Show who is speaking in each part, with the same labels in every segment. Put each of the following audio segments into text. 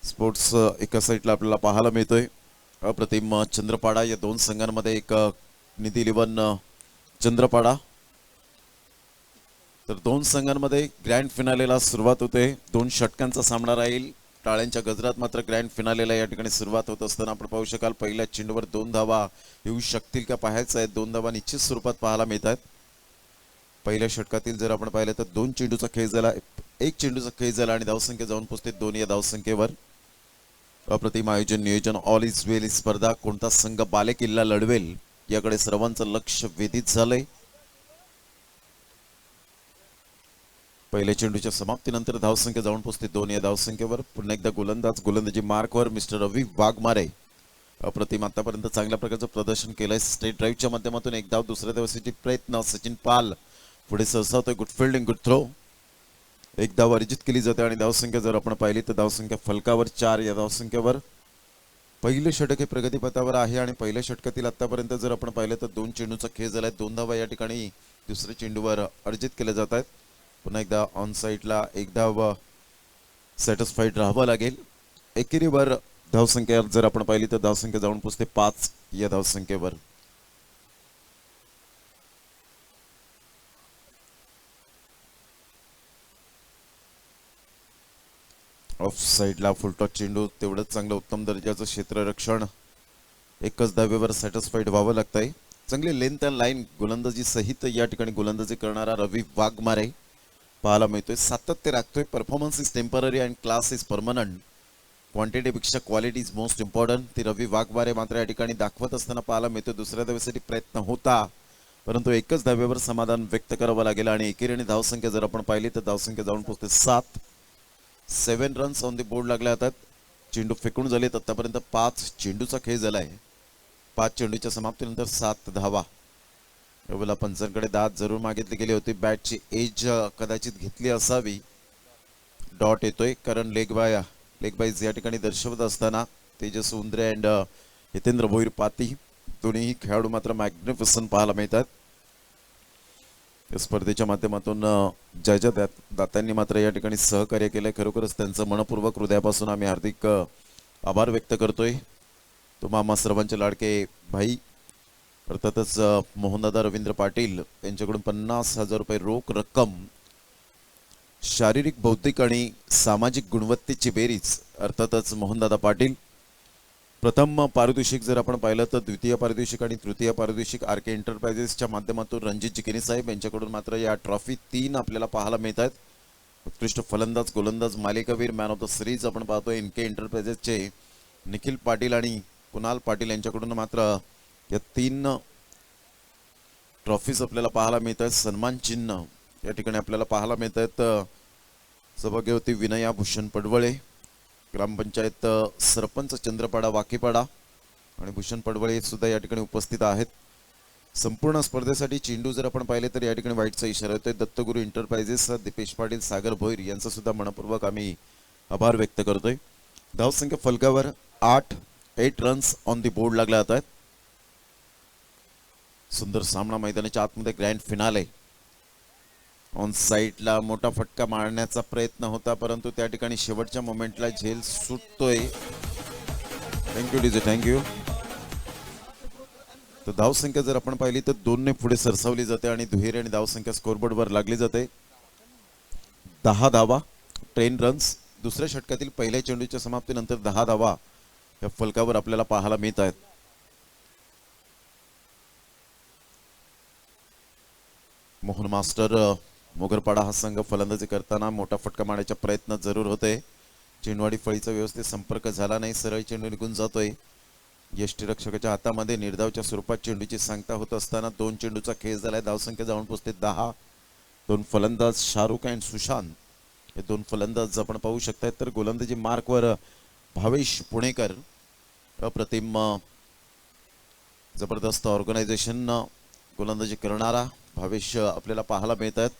Speaker 1: Sports एका साईडला आपल्याला पाहायला मिळतोय. अप्रतिम चंद्रपाडा या दोन संघांमध्ये एक निधी 11 चंद्रपाडा. तर दोन संघांमध्ये ग्रँड फिनालेला सुरुवात होते. 2 षटकांचा सामना राहील. टाळ्यांच्या गजरात मात्र ग्रँड फिनालेला या ठिकाणी सुरुवात होत असताना आपण पाहू शकाल पहिल्या चेंडूवर 2 धावा येऊ शकतील का पाहायचं आहे. 2 धावा निश्चित स्वरूपात पाहायला मिळतात. पहिल्या षटकातील जर आपण पाहिलं तर 2 चेंडूचा खेळ झाला, 1 चेंडूचा खेळ झाला आणि धावसंख्या जाऊन पोहोचते 2 या धावसंख्येवर. अप्रतिम आयोजन नियोजन, ऑल इज वेल ही स्पर्धा कोणता संघ बालेकिल्ला लढवेल याकडे सर्वांचं लक्ष वेधित झालंय. पहिल्या चेंडूच्या समाप्तीनंतर धावसंख्या जाऊन पोहोचते 2 या धावसंख्येवर. पुन्हा एकदा गोलंदाजी मार्कवर मिस्टर रवी वाघमारे. अप्रतिम आतापर्यंत चांगल्या प्रकारचं प्रदर्शन केलंय. स्ट्रेट ड्राईव्हच्या माध्यमातून एक धाव, दुसऱ्या धावेसाठी प्रयत्न. सचिन पाल पुढे सरसावतोय. Good fielding, good throw. एक धाव अर्जित केली जाते आणि धावसंख्या जर आपण पाहिली तर धावसंख्या फलकावर 4 या धावसंख्येवर. पहिले षटक हे प्रगतीपथावर आहे आणि पहिल्या षटकातील आतापर्यंत जर आपण पाहिलं तर 2 चेंडूचा खेळ झालाय. 2 धावा या ठिकाणी दुसऱ्या चेंडूवर अर्जित केल्या जात आहेत. पुन्हा एकदा ऑन साईडला एक धाव सॅटिस्फाईड राहावं लागेल. एकेरीवर धावसंख्या जर आपण पाहिली तर धावसंख्या जाऊन पोचते 5 या धावसंख्येवर. ऑफ साईडला फुलटॉस चेंडू, तेवढंच चांगलं उत्तम दर्जाचं क्षेत्ररक्षण. एकच धावेवर सॅटिस्फाईड व्हावं लागतंय. चांगली लेंथ अँड लाईन गोलंदाजी सहित या ठिकाणी गोलंदाजी करणारा रवी वाघमारे पाहायला मिळतोय. सातत्य राखतोय. Performance is temporary and class is permanent. क्वांटिटीपेक्षा क्वालिटी इज मोस्ट इम्पॉर्टंट. ती रवी वाघमारे मात्र या ठिकाणी दाखवत असताना पाहायला मिळतोय. दुसऱ्या धावेसाठी प्रयत्न होता परंतु एकच धावेवर समाधान व्यक्त करावं लागेल आणि एकेरी धावसंख्या जर आपण पाहिली तर धावसंख्या जाऊन पोहोचते 7. 7 रन्स ऑन द बोर्ड लागले जातात. चेंडू फेकून झालेत. आतापर्यंत 5 चेंडूचा खेळ झालाय. 5 चेंडूच्या समाप्तीनंतर 7 धावा. यावेळेला पंचांकडे दाद जरूर मागितली गेली होती. बॅटची एज कदाचित घेतली असावी. डॉट येतोय कारण लेग बाईज या ठिकाणी दर्शवत असताना तेजस उंद्रे अँड हितेंद्र भोईर पाती दोन्ही खेळाडू मात्र मॅग्निफिसंट पाहायला मिळतात. या स्पर्धेच्या माध्यमातून जयजत दात्यांनी मात्र या ठिकाणी सहकार्य केलंय. खरोखरच त्यांचं मनपूर्वक हृदयापासून आम्ही हार्दिक आभार व्यक्त करतोय. तो मामा सर्वांचे लाडके भाई अर्थातच मोहनदादा रवींद्र पाटील यांच्याकडून 50,000 रुपये रोख रक्कम. शारीरिक, बौद्धिक आणि सामाजिक गुणवत्तेची बेरीज अर्थातच मोहनदादा पाटील. प्रथम पारितोषिक जर आपण पाहिलं तर द्वितीय पारितोषिक आणि तृतीय पारितोषिक आर के एंटरप्राइजेसच्या माध्यमातून रणजित जिकिनी साहेब यांच्याकडून मात्र या ट्रॉफी 3 आपल्याला पाहायला मिळत आहेत. उत्कृष्ट फलंदाज, गोलंदाज, मालिकावीर, मॅन ऑफ द सिरीज आपण पाहतोय. एन के एंटरप्राइजेसचे निखिल पाटील आणि कुणाल पाटील यांच्याकडून मात्र या 3 ट्रॉफीज आपल्याला पाहायला मिळत आहेत. सन्मान चिन्ह या ठिकाणी आपल्याला पाहायला मिळत आहेत. सभागृहती विनया भूषण पडवळे, ग्रामपंचायत सरपंच चंद्रपाडा वाकीपाडा आणि भूषण पडवळे सुद्धा या ठिकाणी उपस्थित आहेत. संपूर्ण स्पर्धेसाठी चेंडू जर आपण पाहिले तर या ठिकाणी वाईटचा इशारा होतोय. दत्तगुरु एंटरप्राइजेस, दीपेश पाटील, सागर भोईर यांचा सुद्धा मनपूर्वक आम्ही आभार व्यक्त करतोय. धावसंख्या फलकावर 8 रन्स ऑन दी बोर्ड लागल्या जात आहेत. सुंदर सामना मैदानाच्या आतमध्ये ग्रँड फिनाले. ऑन साईडला मोठा फटका मारण्याचा प्रयत्न होता परंतु त्या ठिकाणी शेवटच्या मोमेंटला झेल सुटतोय. Thank you DJ, thank you. तर धावसंख्या जर आपण पाहिली तर 2 ने पुढे सरसावली जाते आणि दुहेरी आणि धावसंख्या स्कोरबोर्डवर लागली जाते. 10 धावा, 10 रन्स. दुसऱ्या षटकातील पहिल्या चेंडूच्या समाप्तीनंतर 10 धावा या फलकावर आपल्याला पाहायला मिळत आहेत. मोहन मास्टर मोगरपाडा हा संघ फलंदाजी करताना मोठा फटका मारण्याचा प्रयत्न जरूर होते. चेंडूवाडी फळीचा व्यवस्थित संपर्क झाला नाही. सरळ चेंडू निघून जातोय. यष्टीरक्षकाच्या हातामध्ये निर्धावच्या स्वरूपात चेंडूची सांगता होत असताना 2 चेंडूचा खेळ झालाय. धावसंख्या जाऊन पोचते 10. 2 फलंदाज शाहरुख अँड सुशांत हे 2 फलंदाज आपण पाहू शकताय. तर गोलंदाजी मार्कवर भावेश पुणेकर. अप्रतिम जबरदस्त ऑर्गनायझेशन गोलंदाजी करणारा भावेश आपल्याला पाहायला मिळत आहेत.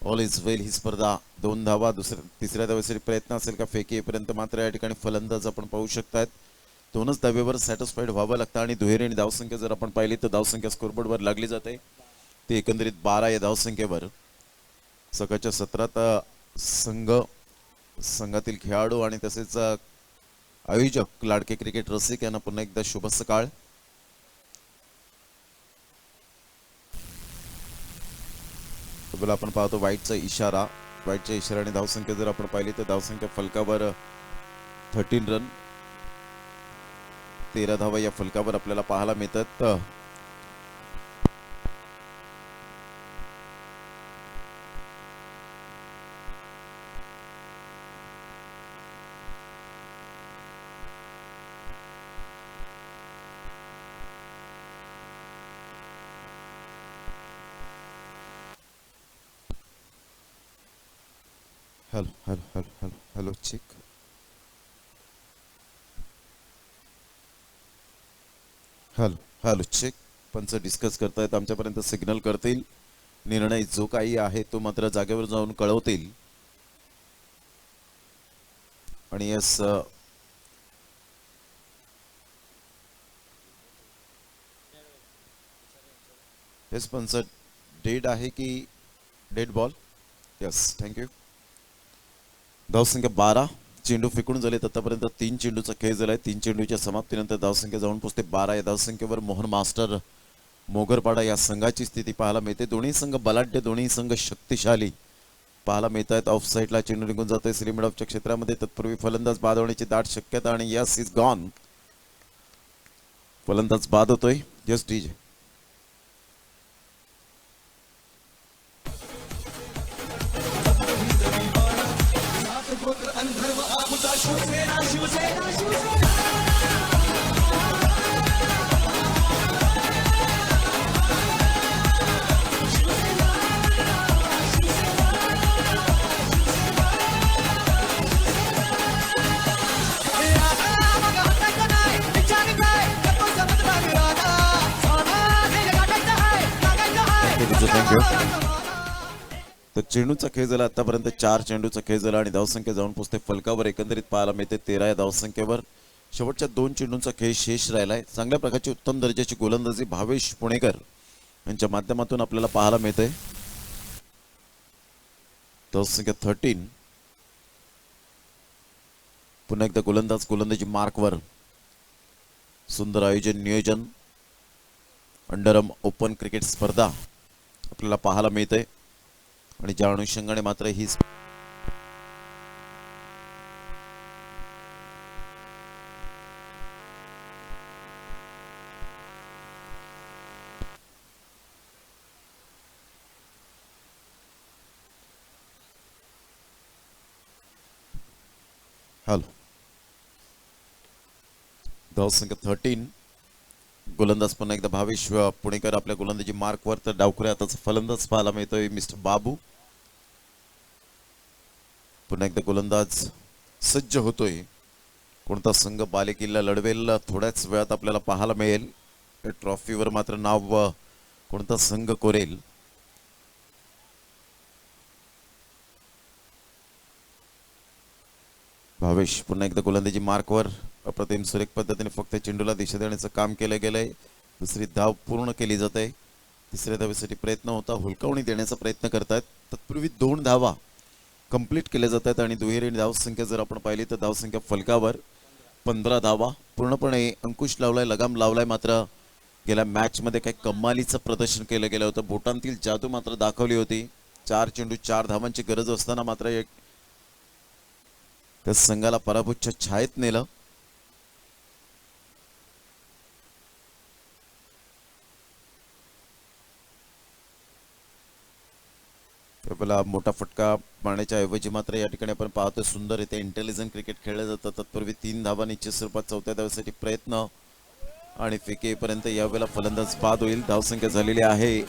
Speaker 1: ऑल इज वेल ही स्पर्धा 2 धावा, तिसऱ्या धावेसाठी प्रयत्न असेल का फेकी येईपर्यंत मात्र या ठिकाणी फलंदाज आपण पाहू शकतायत. 2च धावेवर सॅटिस्फाईड व्हावं लागतं आणि दुहेरी आणि धावसंख्या जर आपण पाहिली तर धावसंख्या स्कोरबोर्डवर लागली जाते. ती एकंदरीत 12 या धावसंख्येवर. सकाळच्या सत्रात संघ संघातील खेळाडू आणि तसेच आयोजक लाडके क्रिकेट रसिक यांना पुन्हा एकदा शुभ सकाळ. आपण पाहतो वाईटचा इशारा. वाईटच्या इशाऱ्याने धावसंख्या जर आपण पाहिली तर धावसंख्या फलकावर 13 रन 13 धावा या फलकावर आपल्याला पाहायला मिळतात. Hello hello hello hello hello check. Hello hello check. पंच डिस्कस करतायत, आमच्यापर्यंत सिग्नल करतील. निर्णय जो काही आहे तो मात्र जागेवर जाऊन कळवतील. आणि येस पंच डेड आहे की डेड बॉल. Yes thank you. धावसंख्या 12. चेंडू फेकून झालेत आतापर्यंत 3 चेंडूचा खेळ झालाय. 3 चेंडूच्या समाप्तीनंतर धावसंख्या जाऊन पोहोचते 12. या धावसंख्येवर मोहन मास्टर मोगरपाडा या संघाची स्थिती पाहायला मिळते. दोन्ही संघ बलाढ्य, दोन्ही संघ शक्तिशाली पाहायला मिळत आहेत. ऑफ साईडला चेंडू निघून जातोय लिमिट ऑफच्या क्षेत्रामध्ये. तत्पूर्वी फलंदाज बाद होण्याची दाट शक्यता आणि यस इज गॉन. फलंदाज बाद होतोय. Yes DJ. तर चेंडूचा खेळ झाला आतापर्यंत 4 चेंडूचा खेळ झाला आणि धावसंख्या जाऊन पोहोचते फलकावर एकंदरीत पाहायला मिळते 13 या धावसंख्येवर. शेवटच्या 2 चेंडूंचा खेळ शेष राहिलाय. चांगल्या प्रकारची उत्तम दर्जाची गोलंदाजी भावेश पुणेकर यांच्या माध्यमातून आपल्याला पाहायला मिळते. धावसंख्या 13. पुन्हा एकदा गोलंदाजी मार्कवर. सुंदर आयोजन नियोजन. अंडरआर्म ओपन क्रिकेट स्पर्धा आपल्याला पाहायला मिळते आणि ज्या अनुषंगाने मात्र ही हॅलो धावसंख्या 13. गोलंदाज पुन्हा एकदा भावेश पुणेकर आपल्या गोलंदाजी मार्कवर. तर डावखुऱ्या हाताचा फलंदाज पाहायला मिळतोय मिस्टर बाबू. पुन्हा एकदा गोलंदाज सज्ज होतोय. कोणता संघ बालेकिल्ला लढवेल थोड्याच वेळात आपल्याला पाहायला मिळेल. ट्रॉफीवर मात्र नाव कोणता संघ कोरेल. भावेश पुन्हा एकदा गोलंदाजी मार्कवर. अप्रतिम सुरेख पद्धतीने फक्त चेंडूला दिशा देण्याचं काम केलं गेलंय. दुसरी धाव पूर्ण केली जाते. तिसऱ्या धावेसाठी प्रयत्न होता, हुलकावणी देण्याचा प्रयत्न करतायत. तत्पूर्वी 2 धावा कंप्लीट केल्या जातात आणि दुहेरी धावसंख्या जर आपण पाहिली तर धावसंख्या फलकावर 15 धावा. पूर्णपणे अंकुश लावलाय, लगाम लावलाय. मात्र गेल्या मॅच मध्ये काही कमालीचं प्रदर्शन केलं गेलं होतं. बोटांतील जादू मात्र दाखवली होती. 4 चेंडू 4 धावांची गरज असताना मात्र त्या संघाला पराभूतच्या छायेत नेलं. आपल्याला मोठा फटका मारण्याच्या ऐवजी मात्र या ठिकाणी आपण पाहतो सुंदर इथे इंटेलिजंट क्रिकेट खेळलं जातं. तत्पूर्वी 3 धावा निश्चित स्वरूपात 4थ्या धावेसाठी प्रयत्न आणि फेकेपर्यंत यावेळेला फलंदाज बाद होईल. धावसंख्या झालेली आहे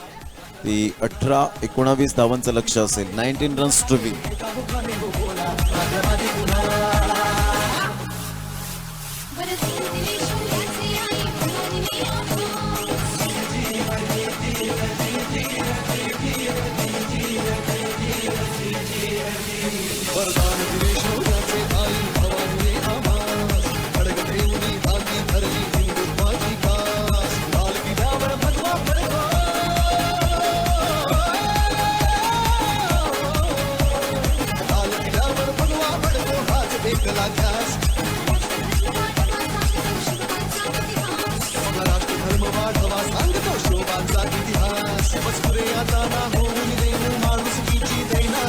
Speaker 1: ती 18-19 धावांचं लक्ष असेल. 19 रन्स टू विन.
Speaker 2: महाराष्ट्र धर्म वाढवा सांगतो शोभांचा इतिहास वसुरे आता ना होऊन देऊ माणुसकीची देना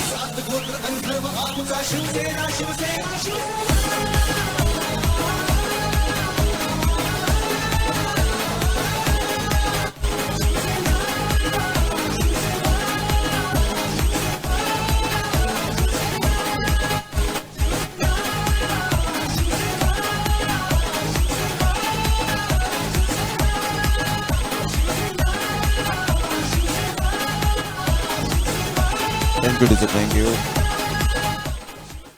Speaker 2: सात गोत्र आणि धर्म आमचा शिवसेना शिवसेना शिवसेना
Speaker 1: थँक्यू.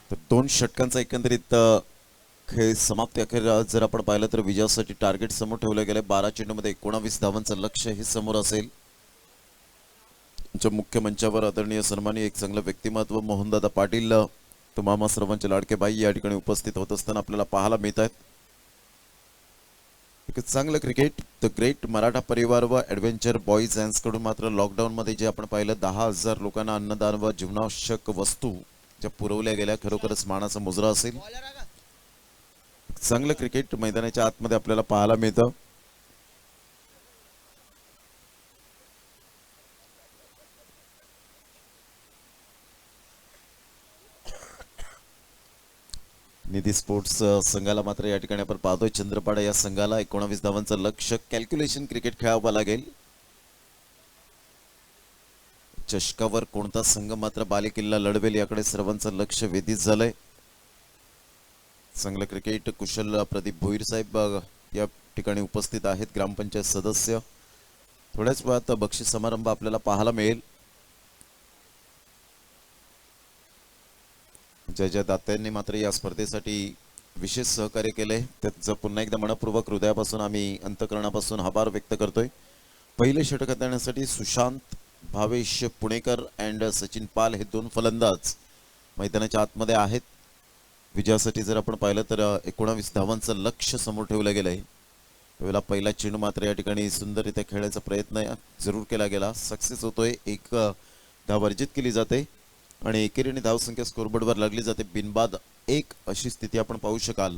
Speaker 1: तर 2 षटकांचा एकंदरीत खेळ समाप्ती अखेर जर आपण पाहिलं तर विजयासाठी टार्गेट समोर ठेवलं गेलं. 12 चेंडूमध्ये 19 धावांचं लक्ष्य हे समोर असेल. आमच्या मुख्य मंचावर आदरणीय सन्मानी एक चांगलं व्यक्तिमत्व मोहनदादा पाटील तुम्हा सर्वांचे लाडके बाई या ठिकाणी उपस्थित होत असताना आपल्याला पाहायला मिळत आहेत. एक चांगलं क्रिकेट. द ग्रेट मराठा परिवार व ॲडव्हेंचर बॉईज अँड्स कडून मात्र लॉकडाऊन मध्ये जे आपण पाहिलं 10,000 लोकांना अन्नदान व जीवनावश्यक वस्तू ज्या पुरवल्या गेल्या खरोखरच मानाचा मुजरा असेल. चांगलं क्रिकेट मैदानाच्या आतमध्ये आपल्याला पाहायला मिळतं. निधी स्पोर्ट्स संघाला मात्र या ठिकाणी आपण पाहतोय चंद्रपाडा या संघाला 19 धावांचं लक्ष्य. कॅल्क्युलेशन क्रिकेट खेळावं लागेल. चषकावर कोणता संघ मात्र बालेकिल्ला लढवेल याकडे सर्वांचं लक्ष वेधित झालंय. चांगलं क्रिकेट. कुशल प्रदीप भोईर साहेब या ठिकाणी उपस्थित आहेत. ग्रामपंचायत सदस्य. थोड्याच वेळात बक्षीस समारंभ आपल्याला पाहायला मिळेल. जय दात्यांनी मात्र या स्पर्धेसाठी विशेष सहकार्य केले. त्याचं पुन्हा एकदा मनपूर्वक हृदयापासून आम्ही अंतकरणापासून आभार व्यक्त करतोय. पहिले षटक हाताळण्यासाठी सुशांत भावेश पुणेकर अँड सचिन पाल हे 2 फलंदाज मैदानाच्या आतमध्ये आहेत. विजयासाठी जर आपण पाहिलं तर 19 धावांचं लक्ष्य समोर ठेवलं गेलंय. त्यावेळेला पहिला चेंडू मात्र या ठिकाणी सुंदररित्या खेळण्याचा प्रयत्न जरूर केला गेला. सक्सेस होतोय. 1 धाव अर्जित केली जाते आणि एकेरीने धावसंख्या स्कोरबोर्डवर लागली जाते. बिनबाद 1 अशी स्थिती आपण पाहू शकाल.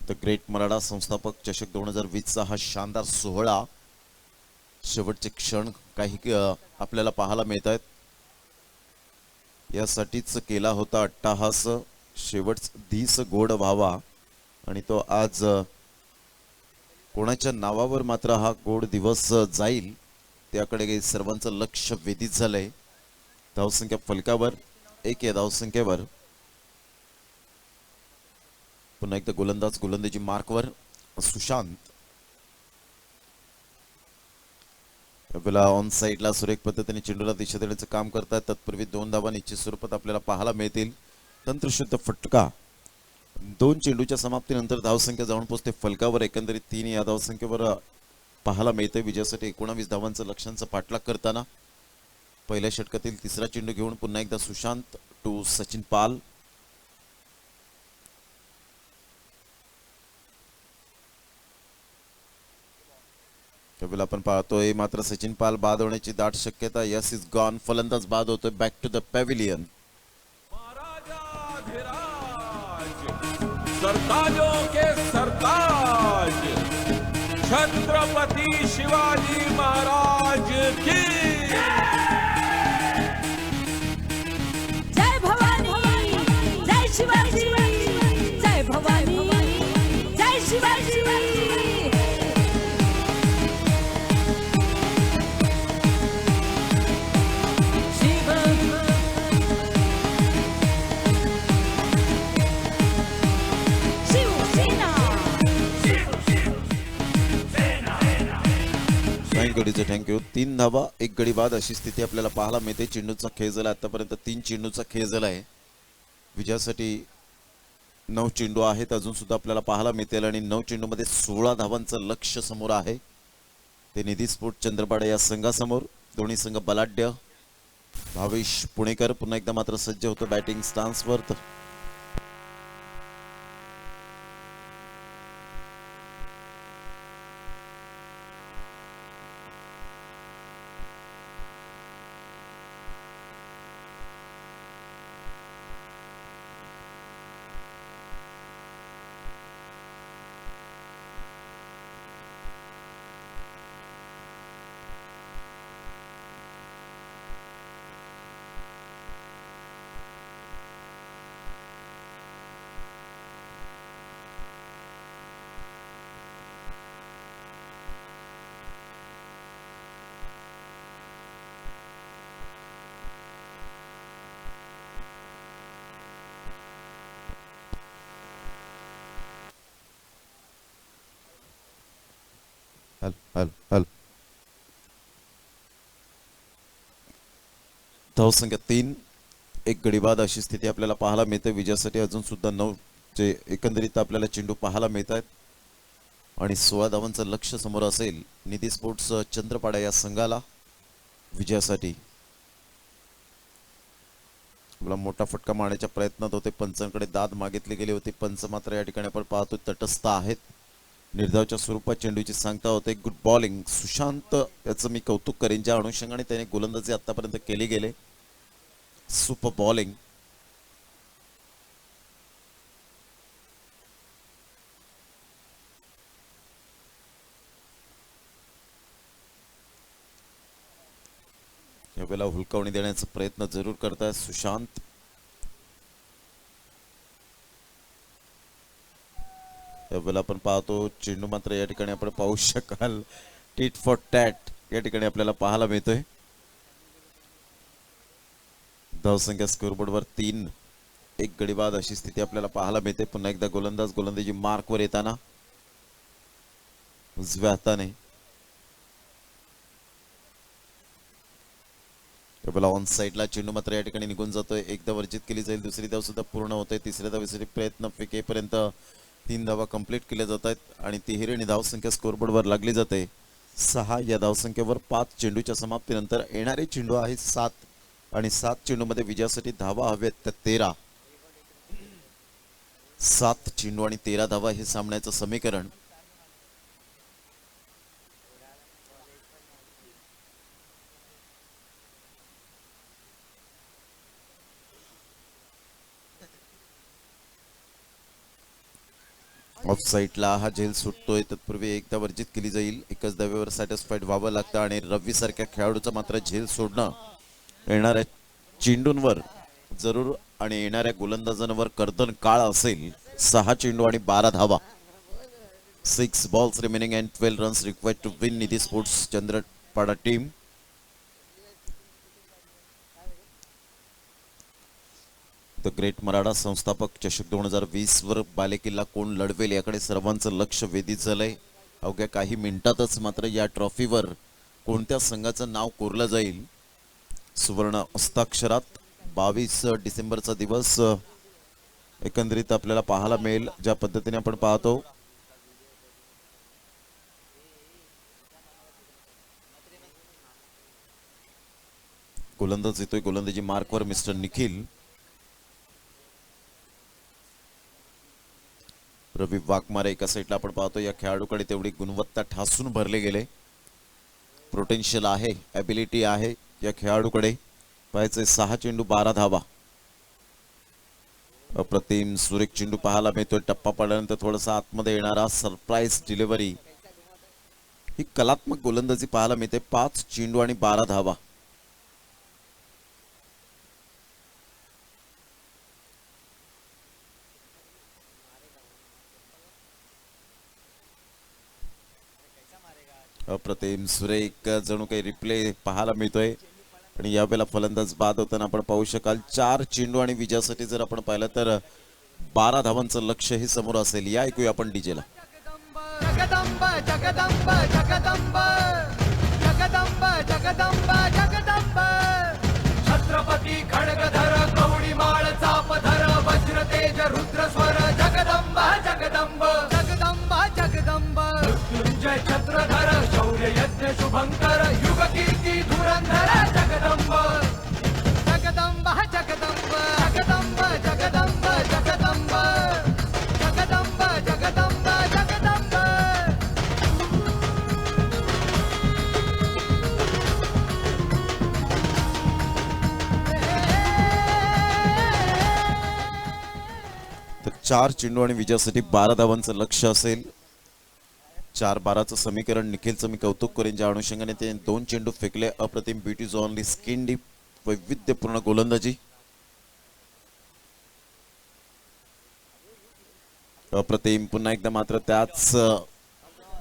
Speaker 1: द ग्रेट मराठा संस्थापक चषक 2020चा हा शानदार सोहळा शेवटचे क्षण काही आपल्याला पाहायला मिळत आहेत. यासाठीच केला होता अट्टाहास. शेवटचा दिस गोड व्हावा आणि तो आज कोणाच्या नावावर मात्र हा गोड दिवस जाईल त्याकडे सर्वांचं लक्ष वेधित झालंय. धावसंख्या फलकावर 1 या धावसंख्येवर पुन्हा एकदा गोलंदाज गोलंदाजी मार्कवर सुशांत. ऑन साईडला सुरेख पद्धतीने चेंडूला दिशा देण्याचं काम करतात. तत्पूर्वी 2 धावा निश्चित स्वरूपात आपल्याला पाहायला मिळतील. तंत्रशुद्ध फटका. 2 चेंडूच्या समाप्तीनंतर धावसंख्या जाऊन पोहोचते फलकावर. एकंदरीत 3 या धावसंख्येवर पाहायला मिळते. विजयासाठी 19 धावांचं लक्ष्यांचा पाठलाग करताना पहिल्या षटकातील तिसरा चेंडू घेऊन पुन्हा एकदा सुशांत टू सचिन पाल. त्यावेळेला आपण पाहतोय मात्र सचिन पाल बाद होण्याची दाट शक्यता. Yes is gone. फलंदाज बाद होतोय. Back to the pavilion.
Speaker 3: सरताजों के सरताज छत्रपति शिवाजी महाराज की
Speaker 4: जय भवानी जय शिवाजी जय भवानी जय शिवाजी.
Speaker 1: थँक्यू. 3 धावा 1 गडी बाद अशी स्थिती आपल्याला पाहायला मिळते. चेंडूचा खेळ झाला आतापर्यंत 3 चेंडूचा खेळ झाला आहे. विजयासाठी 9 चेंडू आहेत अजून सुद्धा आपल्याला पाहायला मिळतील आणि 9 चेंडूमध्ये 16 धावांचं लक्ष्य समोर आहे. ते निधी स्पोर्ट चंद्रपाडा या संघासमोर. दोन्ही संघ बलाढ्य. भावेश पुणेकर पुन्हा एकदा मात्र सज्ज होतो बॅटिंग स्टान्सवर. हल हल हल धावसंख्या 3, एक गडी बाद अशी स्थिती आपल्याला पाहायला मिळते. विजयासाठी अजून सुद्धा 9 जे एकंदरीत आपल्याला चेंडू पाहायला मिळत आहेत आणि 16 धावांचं लक्ष समोर असेल निधी स्पोर्ट्स चंद्रपाडा या संघाला विजयासाठी. आपला मोठा फटका मारण्याच्या प्रयत्नात होते, पंचांकडे दाद मागितली गेली होती. पंच मात्र या ठिकाणी आपण पाहतो तटस्थ आहेत. निर्धावच्या स्वरूपात चेंडूची सांगता होते. गुड बॉलिंग सुशांत, याचं मी कौतुक करेन ज्या अनुषंगाने त्याने गोलंदाजी आतापर्यंत केली गेले. Super bowling. यावेळेला हुलकावणी देण्याचा प्रयत्न जरूर करताय सुशांत. यावेळेला आपण पाहतो चेंडू मात्र या ठिकाणी आपण पाहू शकाल टीट फॉर टॅट या ठिकाणी आपल्याला पाहायला मिळतोय. धावसंख्या स्कोरबोर्डवर 3, एक गडी बाद अशी स्थिती आपल्याला पाहायला मिळते. पुन्हा एकदा गोलंदाज गोलंदाजी मार्कवर येताना उजव्या हाताने. ऑन साइडला चेंडू मात्र या ठिकाणी निघून जातोय. एकदा वर्जित केली जाईल, दुसरी धाव सुद्धा पूर्ण होते. तिसऱ्या धावेसाठी प्रयत्न फेकेपर्यंत 3 धावा कंप्लीट केल्या जात आहेत आणि तिहेरी धावसंख्या स्कोरबोर्डवर लागली जाते 6. या धावसंख्येवर 5 चेंडूच्या समाप्तीनंतर येणारे चेंडू आहे 7 आणि 7 चेंडूमध्ये विजयासाठी धावा हव्यात त्या 13. 7 चेंडू आणि 13 धावा हे सामन्याचं समीकरण. ऑफ साइडला हा झेल सुटतोय. तत्पूर्वी एकदा वर्जित केली जाईल. एकच धावेवर सॅटिस्फाईड व्हावं लागतं आणि रवी सारख्या खेळाडूचं मात्र झेल सोडणं येणाऱ्या चेंडूंवर जरूर आणि येणाऱ्या गोलंदाजांवर कर्दन काळ असेल. 6 चेंडू आणि 12 धावा. 6 balls remaining and 12 runs required to win Nidhi sports Chandrapada team. The great Maratha संस्थापक चषक 2020 वर बालेकिल्ला कोण लढवेल याकडे सर्वांचं लक्ष वेधित झालंय. अवघ्या काही मिनिटातच मात्र या ट्रॉफीवर कोणत्या संघाचं नाव कोरलं जाईल. सुवर्ण हस्ताक्षरात 22 डिसेंबरचा दिवस एकंदरीत आपल्याला पाहायला मिळेल. ज्या पद्धतीने आपण पाहतो गोलंदाज येतोय, गोलंदाजी मार्कवर मिस्टर निखिल. रवी वाघमारे एका साईडला आपण पाहतो. या खेळाडूकडे तेवढी गुणवत्ता ठासून भरले गेले. पोटेन्शियल आहे, ॲबिलिटी आहे या खेळाडूकडे. पाहायचे 6 चेंडू 12 धावा. अप्रतिम सुरेख चेंडू पाहायला मिळतोय. टप्पा पडल्यानंतर थोडासा आतमध्ये येणारा सरप्राईज डिलिव्हरी. ही कलात्मक गोलंदाजी पाहायला मिळते. 5 चेंडू आणि 12 धावा. अप्रतिम सुरेख जणू काही रिप्ले पाहायला मिळतोय आणि यावेळेला फलंदाज बाद होताना आपण पाहू शकाल 4 चेंडू आणि विजयासाठी जर आपण पाहिलं तर 12 धावांचं लक्ष हे समोर असेल. या ऐकूया आपण डीजेला.
Speaker 2: जगदंब जगदंब जगदंब जगदंब जगदंब जगदंब छत्रपती खडगधर कवडी माळ चापधर वज्र तेज रुद्र स्वर जगदंब जगदंब जगदंब जगदंब मृत्युंजय छत्रधर शौर्य यज्ञ शुभंकर युग कीर्ती धुरंधर जगदंब जगदंब जगदंब जगदंब जगदंब जगदंब जगदंब जगदंब जगदंब.
Speaker 1: तर 4 चेंडू आणि विजयासाठी 12 धावांचं लक्ष असेल. 4-12चं समीकरण. निखिलचं मी कौतुक करेन ज्या अनुषंगाने ते 2 चेंडू फेकले. अप्रतिम ब्युटीज ऑनली स्किन डीप वैविध्यपूर्ण गोलंदाजी. अप्रतिम पुन्हा एकदा मात्र त्याच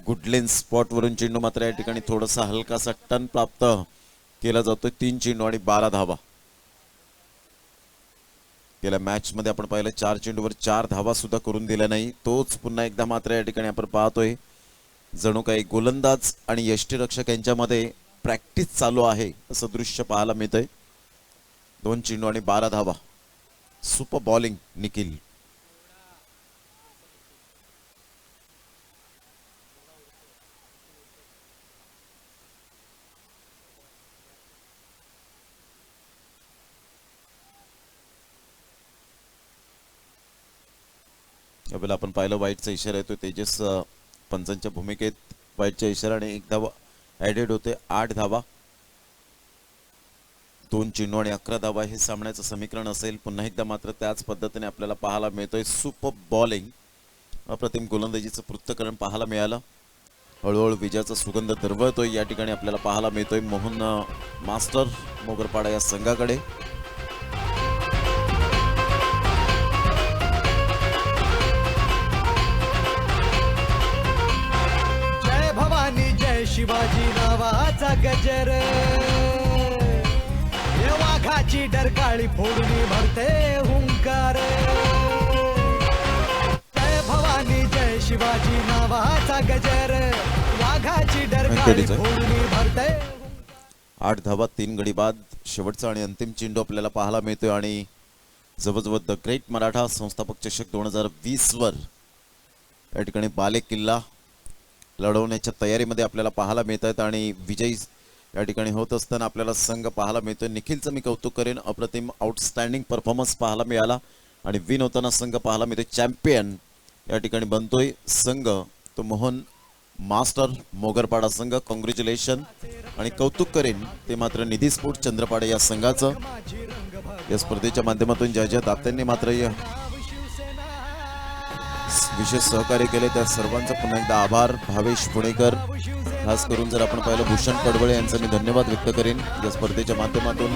Speaker 1: गुडलेन स्पॉट वरून चेंडू मात्र या ठिकाणी थोडासा हलकासा टर्न प्राप्त केला जातोय. 3 चेंडू आणि 12 धावा. गेल्या मॅच मध्ये आपण पाहिलं 4 चेंडूवर 4 धावा सुद्धा करून दिल्या नाही. तोच पुन्हा एकदा मात्र या ठिकाणी आपण पाहतोय जणू काही गोलंदाज आणि यष्टीरक्षक यांच्यामध्ये प्रॅक्टिस चालू आहे असं दृश्य पाहायला मिळतंय. 2 चेंडू आणि 12 धावा. Super bowling Nikhil. यावेळेला आपण पाहिलं वाईटचा इशारा येतो. तेजस पंचांच्या भूमिकेत वाईटच्या इशाराने 1 धावा ऍडेड होते. 8 धावा. 2 चेंडू आणि 11 धावा हे सामन्याचं समीकरण असेल. पुन्हा एकदा मात्र त्याच पद्धतीने आपल्याला पाहायला मिळतोय सुपर बॉलिंग. अप्रतिम गोलंदाजीचं पृथक्करण पाहायला मिळालं. हळूहळू विजयाचा सुगंध दरवळतोय या ठिकाणी आपल्याला पाहायला मिळतोय. मोहन मास्टर मोगरपाडा या संघाकडे.
Speaker 2: जय भवानी जय शिवाजी नावाचा गजर, या वाघाची डरकाळी फोडणी भरते हुंकार. जय भवानी जय शिवाजी नावाचा गजर, वाघाची डरकाळी फोडणी भरते.
Speaker 1: 8 धावा 3 गडी बाद. शेवटचा आणि अंतिम चेंडू आपल्याला पाहायला मिळतोय आणि जवळजवळ द ग्रेट मराठा संस्थापक चषक 2020 वर या ठिकाणी बाले किल्ला लढवण्याच्या तयारीमध्ये आपल्याला पाहायला मिळत आहेत आणि विजयी या ठिकाणी होत असताना आपल्याला संघ पाहायला मिळतोय. निखिलचं मी कौतुक करेन. अप्रतिम आउटस्टँडिंग परफॉर्मन्स पाहायला मिळाला आणि विन होताना संघ पाहायला मिळतोय. चॅम्पियन या ठिकाणी बनतोय संघ तो मोहन मास्टर मोगरपाडा संघ. कॉंग्रॅच्युलेशन आणि कौतुक करेन ते मात्र निधी स्पोर्ट चंद्रपाडा या संघाचं. या स्पर्धेच्या माध्यमातून ज्या ज्या दात्यांनी मात्र या विशेष सहकार्य केले त्या सर्वांचा पुन्हा एकदा आभार. भावेश पुणेकर खास करून जर आपण पाहिलं भूषण पडवळे यांचा मी धन्यवाद व्यक्त करेन या स्पर्धेच्या माध्यमातून